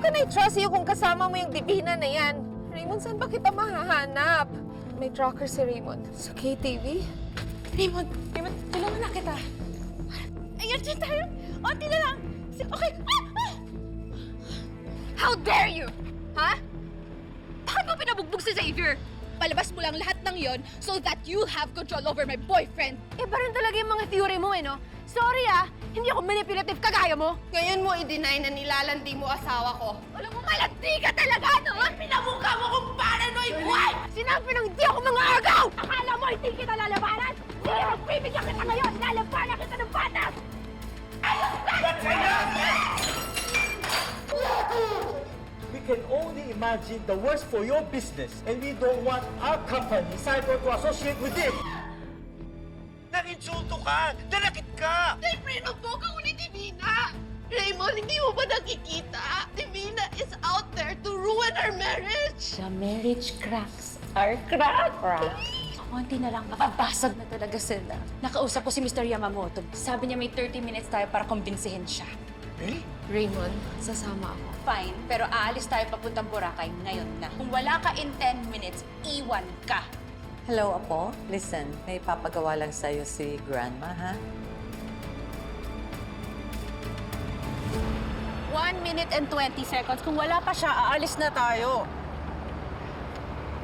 can I trust you kung kasama mo yung Divina na yan? Raymond, saan ba kita mahahanap? May tracker si Raymond. Sa KTV? Raymond, tulungan na kita. Ayan, dyan tayo. Onti na lang. Okay. How dare you? Ha? Bakit mo pinabugbog si Xavier? Palabas mo lang lahat ng yon so that you'll have control over my boyfriend. Iba rin talaga yung mga theory mo no? Sorry hindi ako manipulative kagaya mo. Ngayon mo i-deny na nilalandi mo asawa ko. Alam mo, malandi ka talaga, no? Pinamukha mo kung paranoid wife! Sinabi nang hindi ako mga agaw! Akala mo hindi kita lalabanan? Sige, magbibigyan kita ngayon! Lalabanan kita ng batas! Ayos ka! We can only imagine the worst for your business, and we don't want our company, Cyber, to associate with it. Nag-insulto ka! Nanakit ka! Preno po ka ni Divina! Raymond, hindi mo ba nakikita? Divina is out there to ruin our marriage! The marriage cracks are crack. Konti na lang, mapabasag na talaga sila. Nakausap ko si Mr. Yamamoto. Sabi niya may 30 minutes tayo para kumbinsihin siya. Eh? Raymond, sasama ako. Fine, pero aalis tayo papuntang Boracay ngayon na. Kung wala ka in 10 minutes, iwan ka. Hello, Apo. Listen, may papagawa lang sa'yo si Grandma, ha? 1 minute and 20 seconds. Kung wala pa siya, aalis na tayo.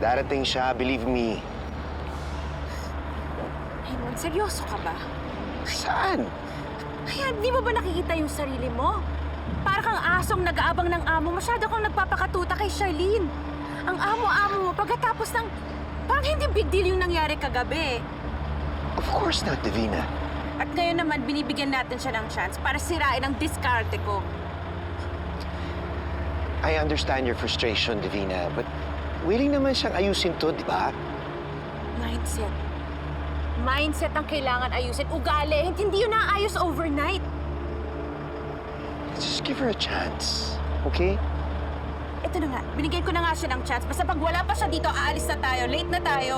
Darating siya, believe me. Raymond, seryoso ka ba? Saan? Kaya di mo ba nakikita yung sarili mo? Para kang asong nag-aabang ng amo, masyado kang nagpapakatuta kay Charlene. Ang amo-amo mo pagkatapos ng... Parang hindi big deal yung nangyari kagabi. Of course not, Divina. At ngayon naman, binibigyan natin siya ng chance para sirain ang diskarte ko. I understand your frustration, Divina, but willing naman siyang ayusin to, di ba? Mindset. Mindset ang kailangan ayusin. Ugali, hindi yun naayos overnight. Just give her a chance, okay? Ito na nga, binigyan ko na nga siya ng chance. Basta pag wala pa siya dito, aalis na tayo. Late na tayo.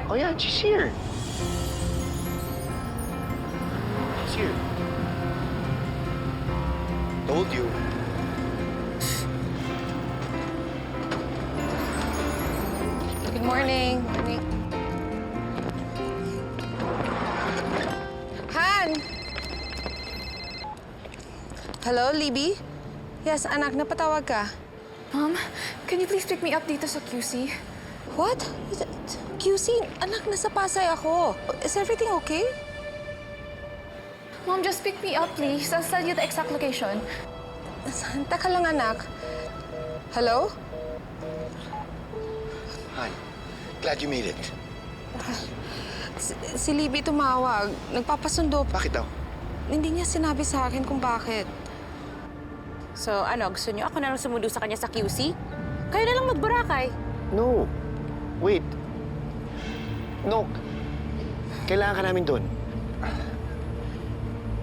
Oh yeah, she's here. She's here. Told you. Good morning. Han! Hello, Libby? Yes, anak, napatawag ka. Mom, can you please pick me up dito sa QC? What? QC, anak, nasa Pasay ako. Is everything okay? Mom, just pick me up, please. I'll send you the exact location. Taka lang, anak. Hello? Hi. Glad you made it. Si Libby tumawag. Nagpapasundo. Bakit daw? Hindi niya sinabi sa akin kung bakit. So ano, gusto niyo ako na lang sumundo sa kanya sa QC? Kayo na lang mag-Boracay. No. Wait. No. Kailangan ka namin doon.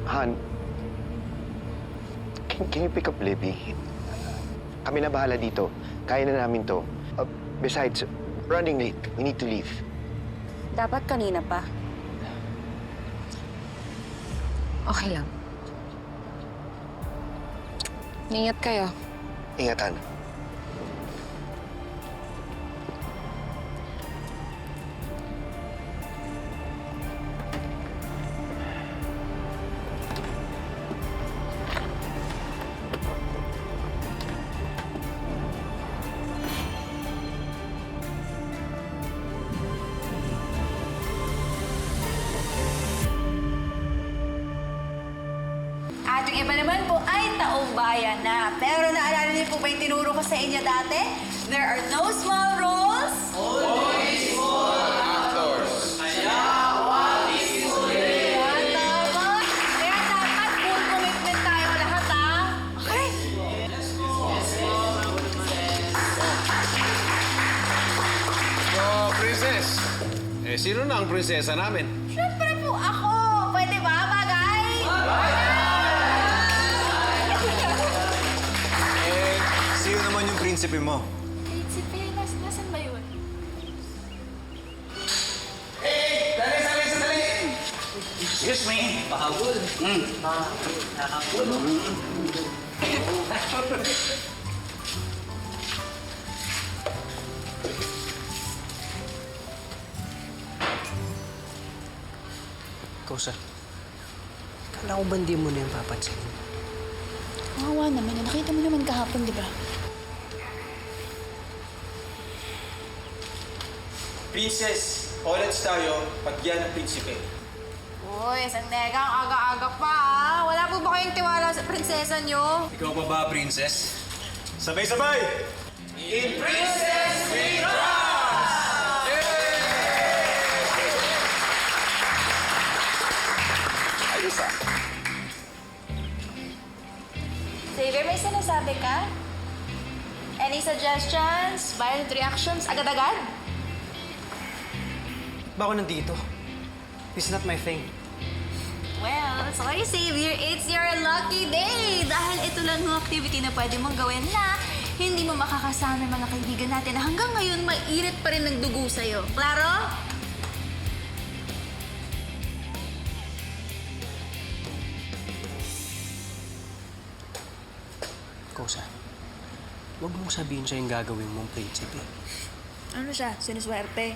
Han, can you pick up Libby? Kami na bahala dito. Kaya na namin to. Besides, running late. We need to leave. Dapat kanina pa. Okay lang. Ingat kayo. Ingatan. Ating iba naman po ay taong bayan na. Pero naalala niyo po ba yung tinuro ko sa inyo dati? There are no small roles. Only small actors. Yan, tama. Kaya dapat full commitment tayo lahat, ha? Okay? So, princess. Sino na ang prinsesa namin? Siyempre po ako. Pwede ba, bagay? Sino naman yung prinsipe mo? Prinsipe, nasan ba yun? Excuse me. Pahabol. Pahabol. Kosa, kala ko ba hindi mo na yung papansin? Kawawa naman. Nakita mo naman kahapon, di ba? Princess, college tayo, pagyan ng prinsipe. Uy, Sandegang, aga-aga pa ah. Wala po ba kayong tiwala sa prinsesa nyo? Ikaw pa ba, princess? Sabay-sabay! In Princess we trust! Ayos ah. Xavier, may sinasabi ka? Any suggestions? Violent reactions? Agad-agad? Ba ako nandito? It's not my thing. Well, sorry Xavier, it's your lucky day! Dahil ito lang yung activity na pwede mong gawin na hindi mo makakasama yung mga kaibigan natin na hanggang ngayon mairit pa rin ng dugo sa'yo. Klaro? Kosa, huwag mong sabihin siya yung gagawin mong prinsipe. Ano siya? Sinuswerte?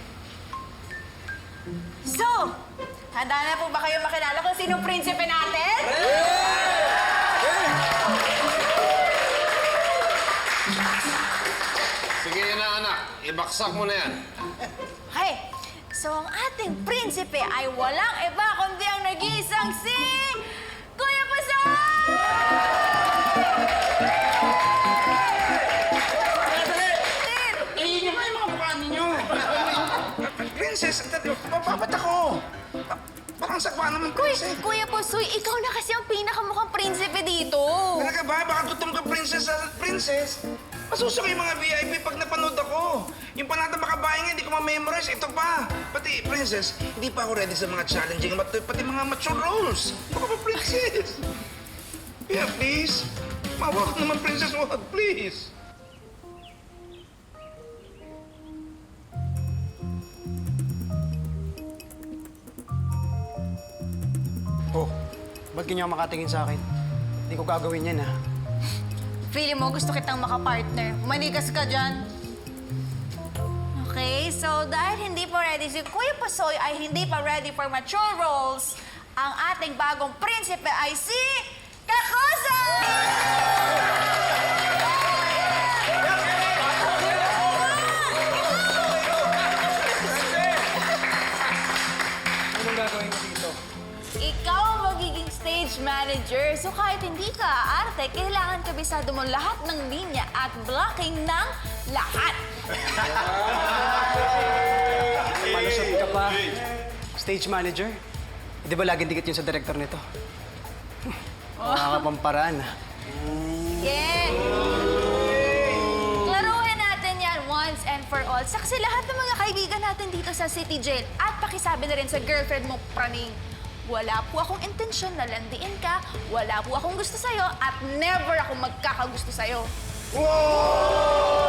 So, handa na po ba kayo makilala kung sinong prinsipe natin? Sige na, anak. Ibaksak mo na yan. Okay, so ang ating prinsipe ay walang iba kundi ang nag-iisang si... Kuya Pasay! Iyon nga yung mga mukha ninyo. Princess, ba't ako? Parang sagwa naman, princess. Kuya Pusoy, ikaw na kasi ang pinakamukhang prinsipe dito. Talaga ba? Baka tutong ka princess sa princess. Masusuka yung mga VIP pag napanood ako. Yung panata makabahay nga, hindi ko ma-memorize. Ito pa. Pati, princess, hindi pa ako ready sa mga challenging, pati mga mature roles. Baka pa, princess. Yeah, please. Mawag naman, princess. Wag, please. Oh, ba't ganyan ka makatingin sa akin? Hindi ko gagawin yan, ha? Feeling mo gusto kitang makapartner. Manigas ka dyan. Okay, so dahil hindi pa ready si Kuya Pasoy ay hindi pa ready for mature roles, ang ating bagong prinsipe ay si... Kakosa! Anong gagawin ko dito? Ikaw ang magiging stage manager. So kahit hindi ka aarte, kailangan kabisado mo lahat ng linya at blocking ng lahat. Palusot ka pa. Stage manager? Di ba laging dikit yun sa director nito? Makakapamparaan, ha? Yeah! Klaruhin natin yan once and for all. Sa kasi lahat ng mga kaibigan natin dito sa City Jail at pakisabi na rin sa girlfriend mo, Praning, wala po akong intensyon na landiin ka, wala po akong gusto sa'yo, at never akong magkakagusto sa'yo. Wow!